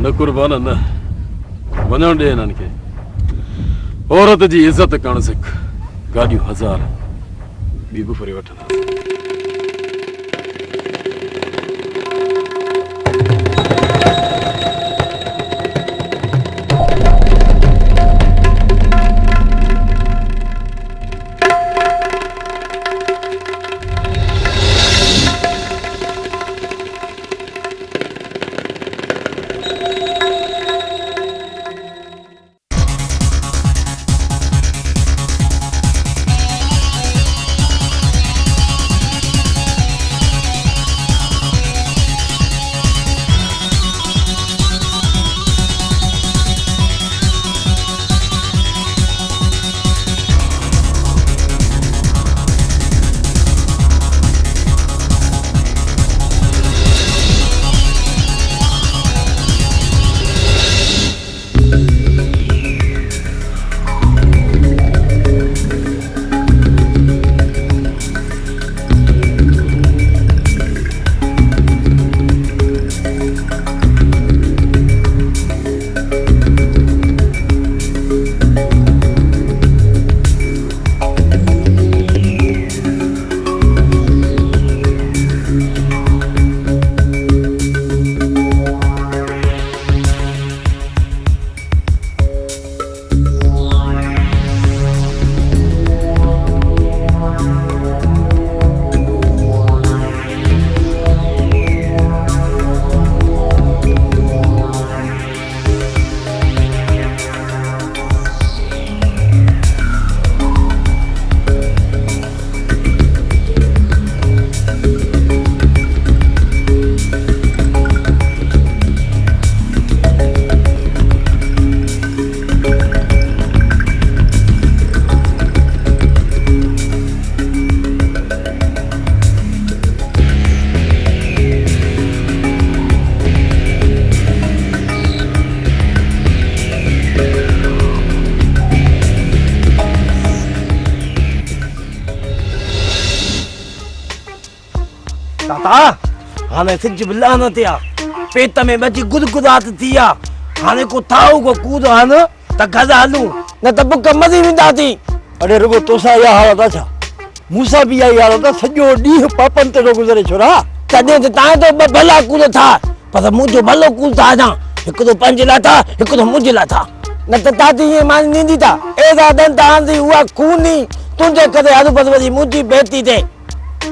न कुर्बान न वञण ॾे हिननि खे औरत जी इज़त करणु सिख गाॾियूं 1000 ॿी बि फुरे वठंदा हाने सिज बिल्ला न थिया पेट में बची गुदगुदात थिया हाने को थाऊ को कूद हान त गजा हलू न त बुक मदी विंदा थी अरे रुगो तोसा या हालत छा मूसा भी आई हालत सजो डी पापन ते गुजरे छोरा तने त ता तो भला कूद था पर मुजो भलो कूद था जा एक तो पंज ला था एक तो मुज ला था न त ताती ये मान नींदी था एदा दन तांदी हुआ खूनी तुझे कदे आदू बदवदी मुजी बेती दे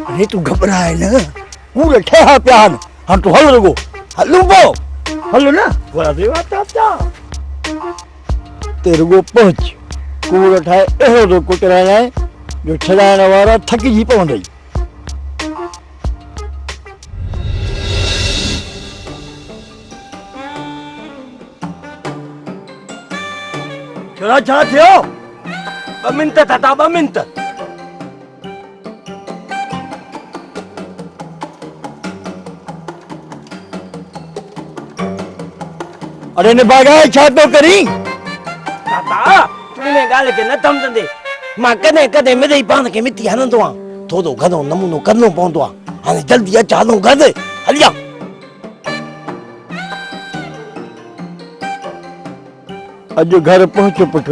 अरे तू घबराए न पूरे ठेहा प्यान हम तो हल रुगो हलू पो हलो ना बोला देवा ताता तेरे को पहुंच कूड़ ठाए एहो तो कुटराना है जो छड़ाने वाला थकी जी पवन रही छोरा छा थियो 2 मिनट था 2 मिनट अरे ने बागाए छा तो करी ताता तुने गाल के न थमंदे मां कने कदे मेरे पान के मिटी हनंदो आ थोड़ो घणो नमूनो करनो पवंदो आ हाने जल्दी अच हलूं गद हलिया अज घर पहुंच पुट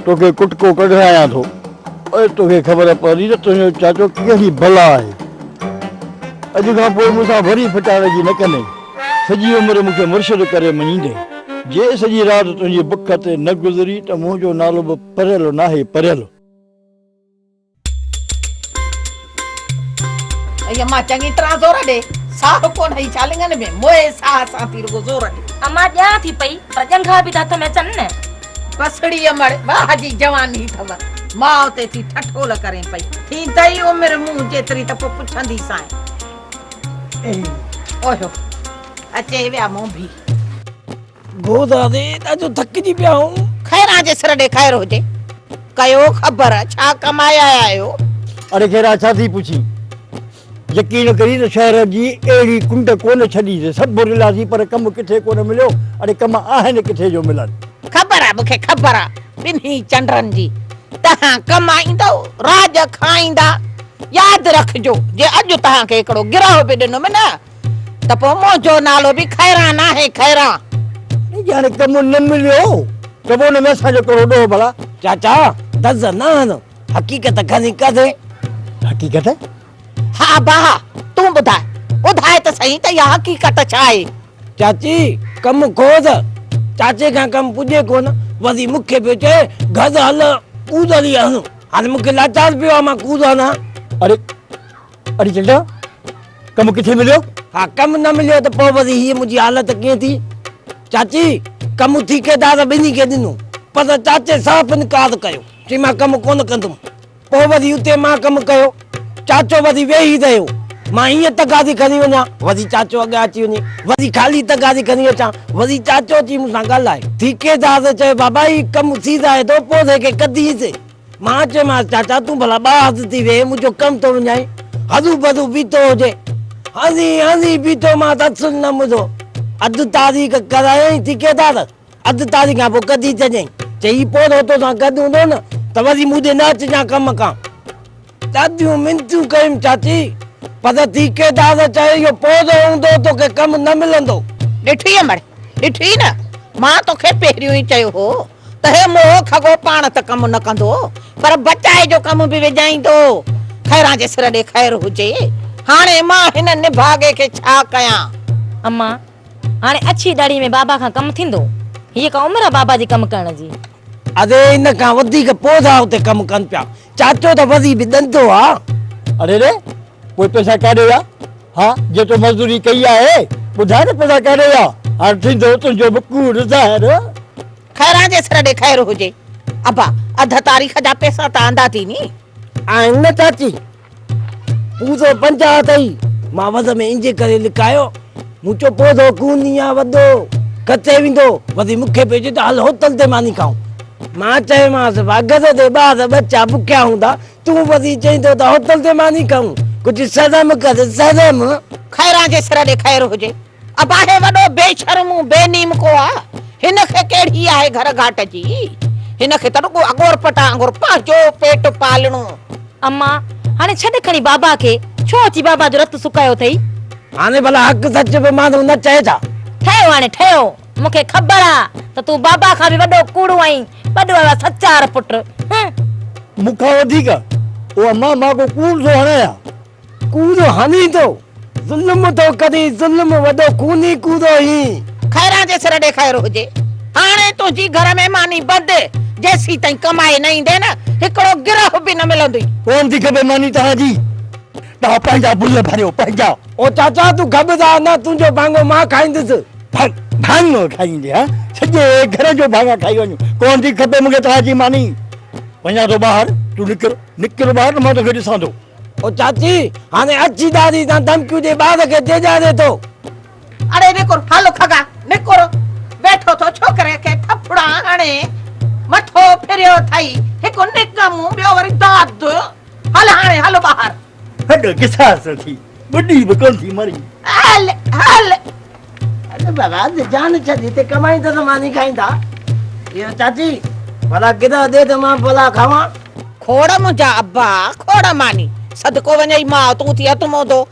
तोके कुटको कढाया थो ओए तोके खबर पड़ी त तुजो चाचो केड़ी भला है अज का पोइ मुसा भरी फटारे जी न कने सजी उम्र मुखे मुर्शिद करे मनींदे जे सजी रात तुझी बुख ते न गुजरी त मुंहिंजो नालो बि परियल नाहे परियल अయ్య मां चङी तरह जोर ॾे साह कोन हई चालिंगन में मोए साह सां थी रुगो जोर ॾे अम्मा ॼा थी पई पर जंघा बि हथ में अचनि न पसड़ी अमड़ वाह जी जवानी थव मां उते थी ठठोल करे पई थी तई उम्र मूं जेतरी त पोइ पुछंदी सां ओहो अचे विया मूं भी गोदा दे ताजो थक जी पिया हूं खैरा जे सिर ॾे खैर हुजे कयो ख़बर छा कमाया आयो अरे खैरा छा थी पुछी यकीन करी त शहर जी एड़ी कुंड कोन छडी से सब बुरलासी पर कम किथे कोन मिलियो अरे कम आहिन किथे जो मिलन खबर आ मूंखे खबर आ बिन्ही चंडरन जी तहां कमाईंदो राज खाईंदा याद रखजो जे अज तहां के एकड़ो गिराह पे ॾिनो में न त पोइ मुंहिंजो नालो बि खैरा नाहे खैरा यानी कम न मिलियो त पोइ में असांजो करोड़ो भला चाचा दस न हकीकत खणी कदे हकीकत हा बा तूं ॿुधाए त सही त इहा हकीकत छा आहे? चाची कम खोज चाचे खां कम पुॼे कोन वरी मूंखे पियो चए गद हल कूद हली हल हाणे मूंखे लाचार पियो आहे मां कूद हलां। अरे अरे चंडा कम किथे मिलियो? हा कम न मिलियो त पोइ वरी हीअ मुंहिंजी हालत कीअं थी? चाची कम ठीकेदार ॿिन्ही खे ॾिनो पर चाचे साफ़ इनकार कयो चई मां कम कोन कंदुमि। पोइ वरी उते मां कम कयो चाचो वरी वेही रहियो मां हीअं तगादी खणी वञा वरी चाचो अॻियां अची वञे वरी खाली तगादी खणी अचां वरी चाचो अची मूंसां ॻाल्हाए ठीकेदार चयो बाबा ही कम थी रहे थो पोइ खे कढीसि। मां चयोमांसि चाचा तूं भला ॿाहिरि थी वेह मुंहिंजो कमु थो वञाए हरू भरू बीठो हुजे हली हली बीठो मां त असुल न ॿुधो अधु तारीख़ करायई ठीकेदार अधु तारीख़ खां पोइ कढी छॾियईं चई पोइ तो सां गॾु हूंदो न त वरी मूं ॾे न अचिजां कम खां। ॾाढियूं मिनतूं कयूं चाची पर ठीकेदार चए इहो पौधो हूंदो तोखे कमु न मिलंदो। ॾिठी न मां तोखे पहिरियों ई चयो हो त हे मोह खगो पाण त कमु न कंदो पर बचाए जो कमु बि विझाईंदो। खैरां जे सिर ॾे खैर हुजे हाणे मां हिन निभागे खे छा कयां? अम्मा हाणे अछी दाढ़ी में बाबा खां कमु थींदो? हीअ का उमिरि आहे बाबा जी कमु करण जी? अरे इन खां वधीक पौधा उते कमु कनि पिया चाचो त वरी बि ॾंदो आहे। अरे रे कोई पैसा काॾे विया? हा जेको मज़दूरी कई आहे ॿुधाए न पैसा काॾे विया? हाणे थींदो तुंहिंजो बि कूड़ ज़ाहिर। खैरां जे सिर ॾे खैर हुजे अबा अध तारीख़ जा पैसा त आंदा थी नी आहिनि न चाची पूरो 50 अथई मां वध में इंजे करे लिकायो मुंहिंजो पौधो कूनी आहे वॾो किथे वेंदो वरी मूंखे पियो चए त हल होटल ते मानी खाऊं। मां चयोमांसि घर ते ॿार बच्चा बुखिया हूंदा तूं वरी चईंदो त होटल ते मानी खाऊं कुझु शर्म कर शर्म। खैरां जे सिर ॾे खैर हुजे अबा हे वॾो बेशर्मू बेनीम को आहे हिन खे कहिड़ी आहे घर घाट जी हिन खे त रुॻो अगोर पटा अंगुर पंहिंजो पेट पालणो। अम्मा हाणे छॾ खणी बाबा खे छो अची बाबा जो रत सुकायो अथई? हाणे भला हक़ सच बि मां न चए छा? ठहियो हाणे ठहियो मूंखे ख़बर आहे त तूं बाबा खां बि वॾो कूड़ो आहीं वॾो आहे सचार पुट। मूंखां वधीक उहा मां को कूड़ थो हणाया कूड़ हणी थो ज़ुल्म थो करी ज़ुल्म वॾो खूनी कूड़ो ई। खैरां जे सिर ॾे खैर हुजे हाणे तुंहिंजी घर में मानी बंद जेसी ताईं कमाए न ईंदे न हिकिड़ो गिरह बि न मिलंदी। कोन थी खपे मानी तव्हांजी तव्हां पंहिंजा भुल भरियो पंहिंजा। ओ चाचा तूं ख़बरदार न तुंहिंजो भाङो मां खाईंदुसि। भाङो खाईंदे हा सॼे घर जो भाङा खाई वञूं कोन थी खपे मूंखे तव्हांजी मानी। वञा थो ॿाहिरि तूं निकिर ॿाहिरि मां तोखे ॾिसां थो। ओ चाची हाणे अची दादी तां धमकियूं ॾे ॿार खे तेजारे थो। अरे निकुर हलो खगा निकुर बैठो तो छोकरे के थपड़ा हणे मथो फिरियो थई हिकु निकम ॿियो वरी दाद हल हाणे हलो ॿाहिरि। हॾ किसास थी बुढ़ी बि कोन थी मरी। हल हल अरे बाबा जान छॾी ते कमाईंदा त मानी खाईंदा। इहो चाची भला किथां दे त मां भला खावां। खोड़ मुंहिंजा अब्बा खोड़ मानी सदको वञई मां तूं थी हथ मोदो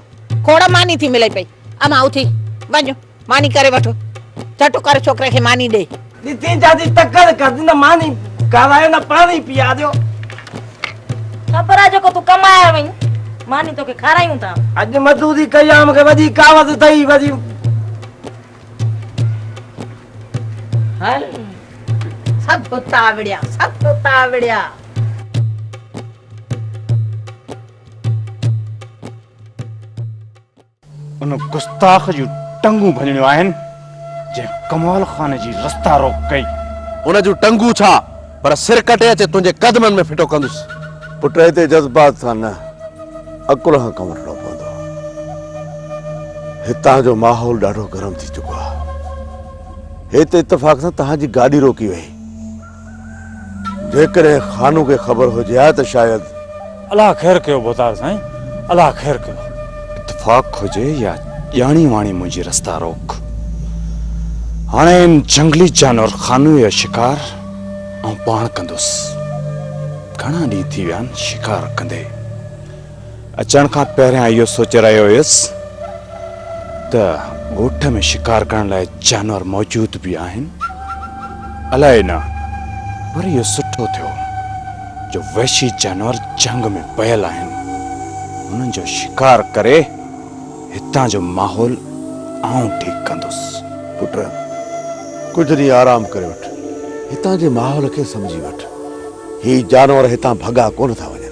खोड़ मानी थी मिले पई अमा उथी वञो मानी करे वठो झटो कर छोकरे खे मानी ॾे। ॾिठी चाची तकड़ कर न मानी करायो न पाणी पीआ दियो। ख़बर आहे जेको तूं कमाया वई मानी तोखे खारायूं था। अॼु मजदूरी कई आहे मूंखे वॾी कावत अथई वरी। हल सब तावड़िया उन गुस्ताख जूं टंगू भञणियूं आहिनि जंहिं कमाल खान जी रस्ता रोक कई। उन जूं टंगू छा पर सिर कटे अचे तुंहिंजे कदमनि में फिटो कंदुसि। पुट हिते जज़्बात सां न अकुल खां कमु वठिणो पवंदो। हितां जो माहौल ॾाढो गरम थी चुको आहे। हिते इत्तेफ़ाक़ सां तव्हांजी गाॾी रोकी वई जेकॾहिं ख़ानू खे ख़बर हुजे हा त शायदि। अलाह ख़ैर कयो भुतार साईं अलाह ख़ैर कयो। इत्तेफ़ाक़ हुजे या ॼाणी वाणी मुंहिंजी रस्ता रोक। हाणे इन जंगली जानवर ख़ानू या शिकार ऐं पाण कंदुसि। घणा ॾींहं थी विया आहिनि शिकार कंदे। अचण खां पहिरियां इहो सोचे रहियो हुयुसि त ॻोठ में शिकार करण लाइ जानवर मौजूद भी आहिनि अलाए न पर इहो सुठो थियो जो वहशी जानवर जंग में पयल आहिनि उन्हनि जो शिकार करे हितां जो माहौल आऊं ठीकु कंदुसि। पुट कुझु ॾींहं आराम करे वठ, हितां जे माहौल खे सम्झी वठ। ही जानवर हितां भॻा कोन था वञनि।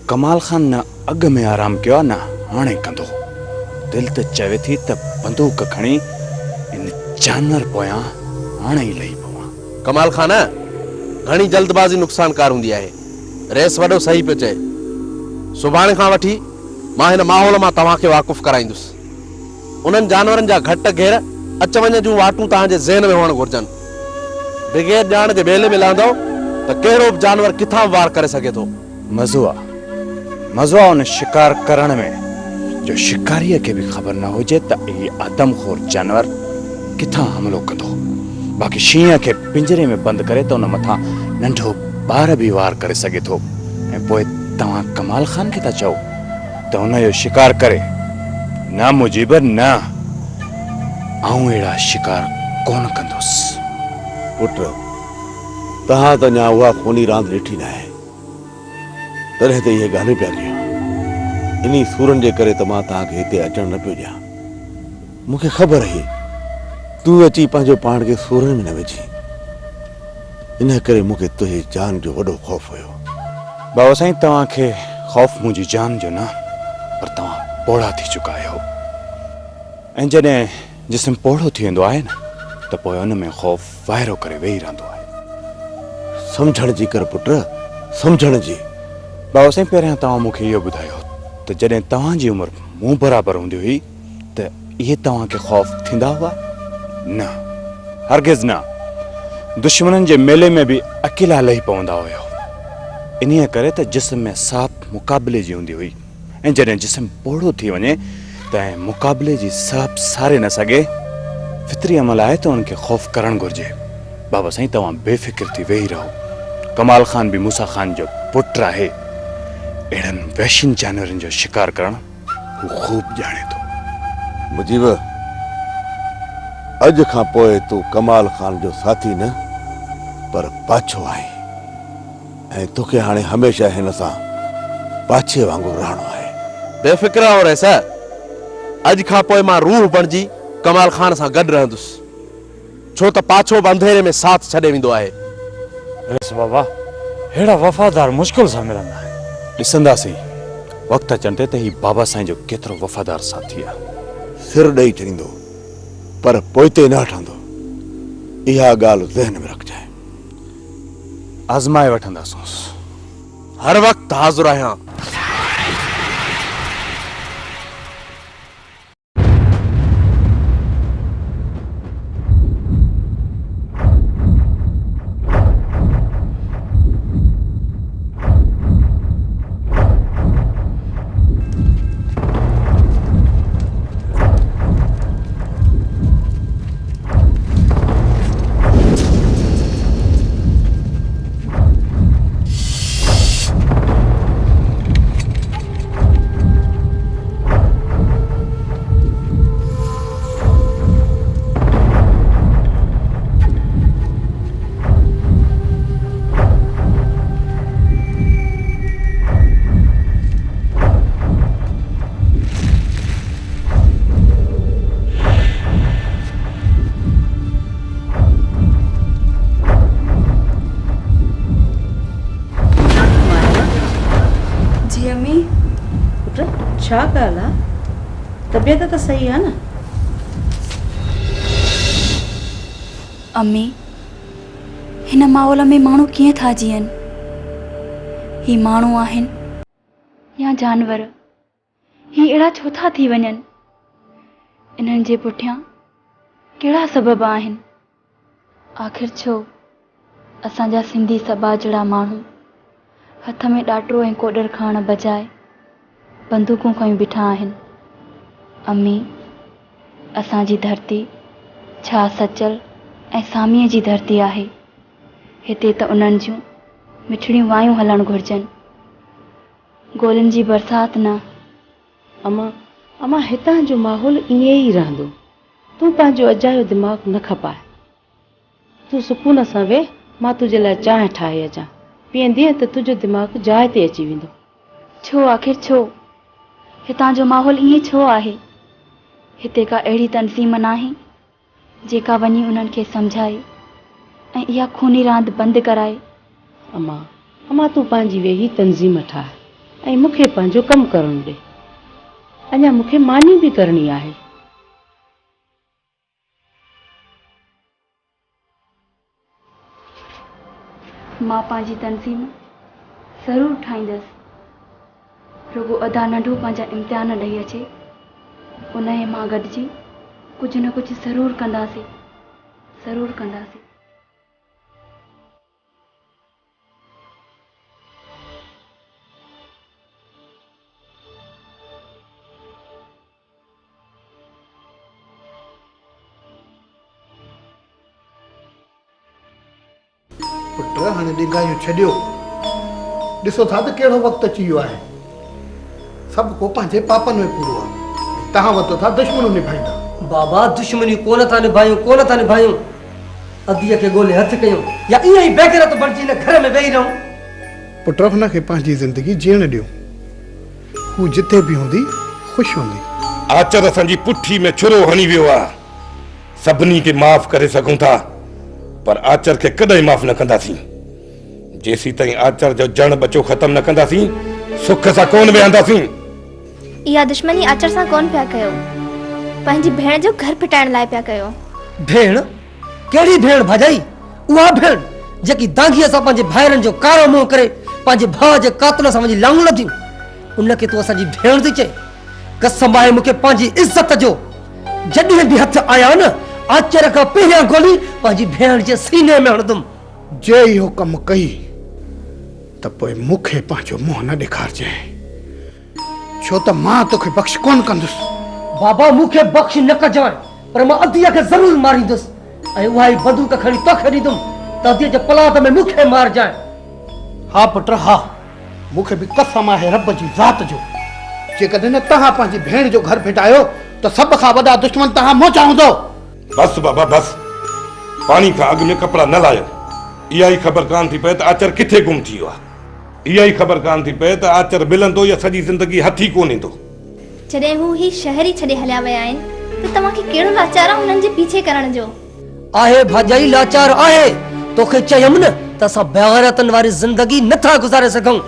कमाल खान न अॻ में आराम कयो आहे न हाणे कंदो। दिलि त चवे थी त बंदूक खणी इन जानवर पोयां हाणे ई लही पवां। कमाल खान घणी जल्दबाज़ी नुक़सानकार हूंदी आहे। रेस वॾो सही पियो चए। सुभाणे खां वठी मां हिन माहौल मां तव्हांखे वाक़ुफ़ु कराईंदुसि। उन्हनि जानवरनि जा घट घेर अच वञ जूं वाटूं तव्हांजे ज़हन में हुअणु घुरिजनि। बग़ैर ॼाण जे ॿेले में लहंदो त कहिड़ो बि जानवर किथां वार करे सघे थो। मज़ो आहे उन शिकार करण में जो शिकारीअ खे बि ख़बर न हुजे त ही आदमखोर जानवर किथां हमिलो कंदो। बाक़ी शींहं खे पिंजरे में बंदि करे त उन मथां नंढो ॿार बि वार करे सघे थो। ऐं पोइ तव्हां कमाल खान खे था चओ त हुन जो शिकार करे? न मुजीब न, आऊं अहिड़ा शिकार कोन कंदुसि। पुट तव्हां त अञा उहा खूनी रांदि ॾिठी न आहे, तॾहिं त इहे ॻाल्हियूं पिया कयूं। इन्ही सूरनि जे करे त मां तव्हांखे हिते अचणु न पियो ॾियां। मूंखे ख़बर हुई तूं अची पंहिंजो पाण खे सूरनि में न विझी, इन करे मूंखे तुंहिंजी जान जो वॾो ख़ौफ़ हुयो। बाबा साईं तव्हांखे ख़ौफ़ मुंहिंजी जान जो न, पर तव्हां पोड़ा थी चुका आहियो। ऐं जॾहिं जिस्म पोड़ो थी वेंदो आहे न त पोइ हुन में ख़ौफ़ वाइरो करे वेही रहंदो आहे। सम्झण जी कर पुट, सम्झण जी। बाबा साईं पहिरियां तव्हां मूंखे इहो ॿुधायो त जॾहिं तव्हांजी उमिरि मूं बराबरि हूंदी हुई त इहे तव्हांखे ख़ौफ़ थींदा हुआ? न, हरगिज़ न। दुश्मननि जे मेले में बि अकेला लही पवंदा हुयो। इन्हीअ करे त जिस्म में साफ़ मुक़ाबले जी हूंदी हुई। ऐं जॾहिं जिस्म पोड़ो थी वञे त मुक़ाबले जी साफ़ सारे न सघे, फितरी अमल आहे त उनखे ख़ौफ़ करणु घुरिजे। बाबा साईं तव्हां बेफ़िक्र थी वेही रहो। कमाल खान बि मूसा खान जो पुटु आहे। अहिड़नि वहशियुनि जानवरनि जो शिकार करणु हू ख़ूब ॼाणे थो। मुजीब अॼु खां पोइ तूं कमाल खान जो साथी न पर पाछो आहीं, ऐं तोखे हाणे हमेशह हिन सां पाछे वांगुरु रहणो आहे। बेफ़िक्र हो रहे सर। अॼु खां पोइ मां रूह बणिजी कमाल खान सां गॾु रहंदुसि, छो त पाछो बि अंधेरे में साथ छॾे वेंदो आहे। बस बाबा अहिड़ा वफ़ादार मुश्किल सां मिलंदा आहिनि। ॾिसंदासीं वक़्तु अचण ते त ही बाबा साईं जो केतिरो वफ़ादार साथी आहे। सिर ॾेई छॾींदो पर पोइते न हटंदो, इहा ॻाल्हि ज़हन में रखजांइ। आज़माए वठंदासूं। हर वक़्तु हाज़िर आहियां। छा ॻाल्हि आहे? तबियत त सही आहे न? अम्मी हिन माहौल में माण्हू कीअं था जीअनि? ही माण्हू आहिनि या जानवर? ही अहिड़ा छो था थी वञनि? इन्हनि जे पुठियां कहिड़ा सबब आहिनि? आख़िर छो असांजा सिंधी समाजड़ा माण्हू हथ में ॾाटरो ऐं कोडर खणण बजाए बंदूकूं खयूं बीठा आहिनि? अम्मी असांजी धरती छा सचल ऐं सामीअ जी धरती आहे? हिते त उन्हनि जूं मिठड़ियूं वायूं हलणु घुरिजनि, गोलियुनि जी बरसाति न। अमा हितां जो माहौल ईअं ई रहंदो। तूं पंहिंजो अजायो दिमाग़ न खपाए। तूं सुकून सां वेह, मां तुंहिंजे लाइ चांहि ठाहे अचां। पीअंदीअ त तुंहिंजो दिमाग़ जाइ ते अची वेंदो। छो आख़िर छो? हितां जो माहौल ईअं छो आहे? हिते का अहिड़ी तनज़ीम नाहे जेका वञी उन्हनि खे सम्झाए ऐं इहा खूनी रांदि बंदि कराए? अमां तूं पंहिंजी वेही तनज़ीम ठाहे ऐं मूंखे पंहिंजो कमु करणु ॾे। अञा मूंखे मानी बि करणी आहे। मां पंहिंजी तनज़ीम ज़रूरु ठाहींदसि। रुगो अदा नंढो पंहिंजा इम्तिहान ॾेई अचे, उन जे मां गॾिजी कुझु न कुझु ज़रूरु कंदासीं, ज़रूरु कंदासीं। पुट हाणे ॾिंगायूं छॾियो, ॾिसो था त कहिड़ो वक़्तु अची वियो आहे। सभु को पंहिंजे पापनि में पूरो आहे। तव्हां वरितो था दुश्मनूं निभाईंदा। बाबा दुश्मनी कोन था निभायूं, अदीअ खे ॻोल्हे हथु कयूं या ईअं ई बेगरत बणिजी हिन घर में वेही रहूं। पुट हुनखे पंहिंजी ज़िंदगी जीअण ॾियो, हू जिते बि हूंदी ख़ुशि हूंदी। आचर असांजी पुठी में छुरो हणी वियो आहे। सभिनी खे माफ़ करे सघूं था, पर आचर खे कॾहिं माफ़ न कंदासीं। जेसीं ताईं आचर जो जण बचो ख़त्म न कंदासीं, सुख सां कोन वेहंदासीं। इहा दुश्मनी आचर सां कोन पिया कयो, पंहिंजी भेण जो घर फिटाइण लाइ पिया कयो। भेण? कहिड़ी भेण भाॼाई? उहा भेण जेकी दांगीअ सां पंहिंजे भाइरनि जो कारो मुंहुं करे पंहिंजे भाउ जे कातल सां मुंहिंजी लांगूं लथियूं, उनखे तूं असांजी भेण थी चए? कसम आहे मूंखे पंहिंजी इज़त जो, जॾहिं बि हथ आया न आचर खां पहिरियां गोली पंहिंजी भेण जे सीने में हणंदुमि। जे इहो कमु कई त पोइ मूंखे पंहिंजो मुंहुं न ॾेखारजांइ, छो त मां तोखे बख़्श कोन कंदुसि। बाबा मूंखे बख़्श न कजांइ, पर मां अदीअ खे ज़रूरु मारींदुसि ऐं उहा ई बंदूक खणी तोखे ॾींदुमि त अदीअ जे पलाद में मूंखे मारजांइ। हा पुट हा, मूंखे बि कसम आहे रब जी ज़ात जो, जेकॾहिं न तव्हां पंहिंजी भेण जो घर फिटायो त सभ खां वॾा दुश्मन तव्हां मोचा हूंदो। बस बाबा बस, पानी खां अॻु में कपिड़ा न लायो। इहा ई ख़बर कान थी पए त आचर किथे गुम थी वियो आहे। इहा ई ख़बर कान थी पए त आचर मिलंदो या सॼी ज़िंदगी हथी कोन ईंदो। जॾहिं हू ही शहर ई छॾे हलिया विया आहिनि त तव्हांखे कहिड़ो लाचार आहे हुननि जे पीछे करण जो? आहे भाॼाई लाचार आहे। तोखे चयमि न त असां बेग़ैरतनि वारी ज़िंदगी नथा गुज़ारे सघूं।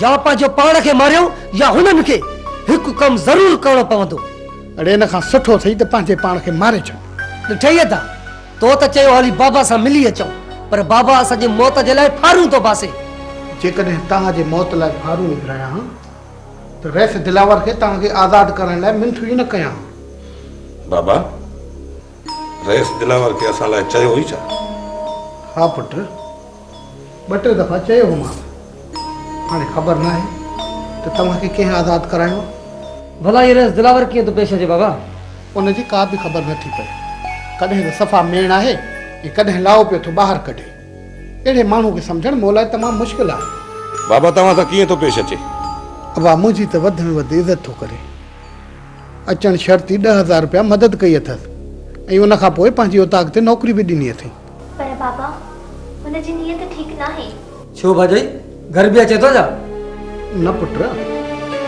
या पंहिंजो पाण खे मारियूं या हुननि खे। हिकु कमु ज़रूरु करणो पवंदो। अड़े इन खां सुठो अथई त पंहिंजे पाण खे मारे छॾ। ॾिठई था, तो त चयो हली बाबा सां मिली अचूं, पर बाबा असांजी मौत जे लाइ फारूं थो पासे। जेकॾहिं तव्हांजे मौत लाइ फारूं निकिराया हा त रैस दिलावर खे तव्हांखे आज़ादु करण लाइ मिंथू ई न कयां। बाबा रैस दिलावर खे असां लाइ चयो ई छा? हा पुट, ॿ टे दफ़ा चयो हो मां, हाणे ख़बर न आहे त तव्हांखे कंहिं आज़ादु करायो। भला ये रैस दिलावर कीअं थो पेश अचे बाबा? उनजी का बि ख़बर नथी पए। कॾहिं त सफ़ा मेण आहे ऐं कॾहिं लाओ पियो थो ॿाहिरि कढे। अहिड़े माण्हू खे सम्झणु मूं लाइ तमामु मुश्किल आहे। बाबा तव्हां सां कीअं थो पेश अचे? अबा मुंहिंजी त वधि में वधि इज़त थो करे। अचणु शर्ती 10,000 रुपया मदद कई अथसि ऐं उन खां पोइ पंहिंजी औताक ते नौकरी बि ॾिनी अथई। पर बाबा हुनजी नीयत ठीकु न आहे। छो भाॼाई, घर बि अचे थो छा? न पुट,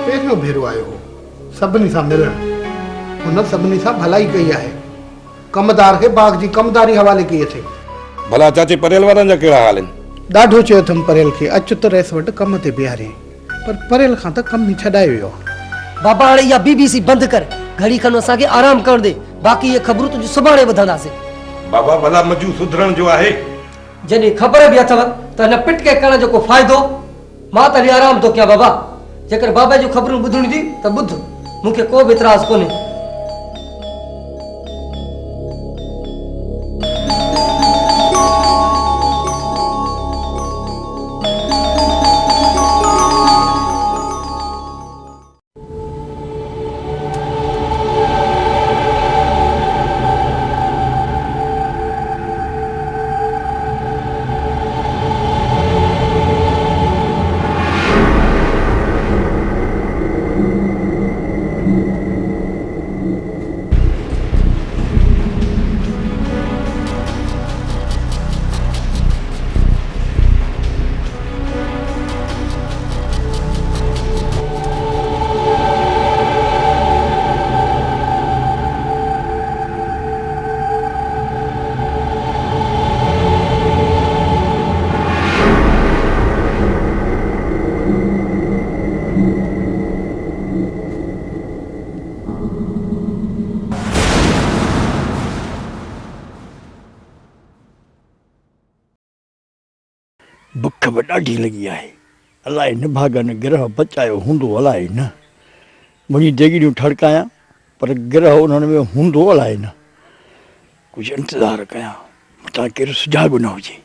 पहिरियों भेरो आयो हो सभिनी सां मिलणु। हुन सभिनी सां भलाई कई आहे। कमदार खे बाग जी कमदारी हवाले कई अथई। भला चाचे परेल वारनि जा कहिड़ा हाल आहिनि? ॾाढो चयो अथमि परेल खे अचु त रैस वटि कम ते बीहारियईं, पर परेल खां त कमु ई छॾाए वियो। बाबा हाणे इहा BBC बंदि कर, घड़ी खनि असांखे आराम करण दे, बाक़ी ये ख़बरूं तुंहिंजी सुभाणे ॿुधंदासीं। बाबा भला मजू सुधरण जो आहे। जॾहिं ख़बर बि अथव त हिन पिट के करण जो को फ़ाइदो। मां त हली आराम थो कयां बाबा। जेकर बाबा जूं ख़बरूं ॿुधणी थी त ॿुध, मूंखे को बि इतराज़ कोन्हे। बुख बि ॾाढी लॻी आहे अलाए निभागनि गिरह बचायो हूंदो अलाए न मुंहिंजी देगिड़ियूं ठड़कायां पर गिरह उन्हनि में हूंदो अलाए न कुझु इंतज़ारु कयां मूं केरु सुझाव बि न हुजे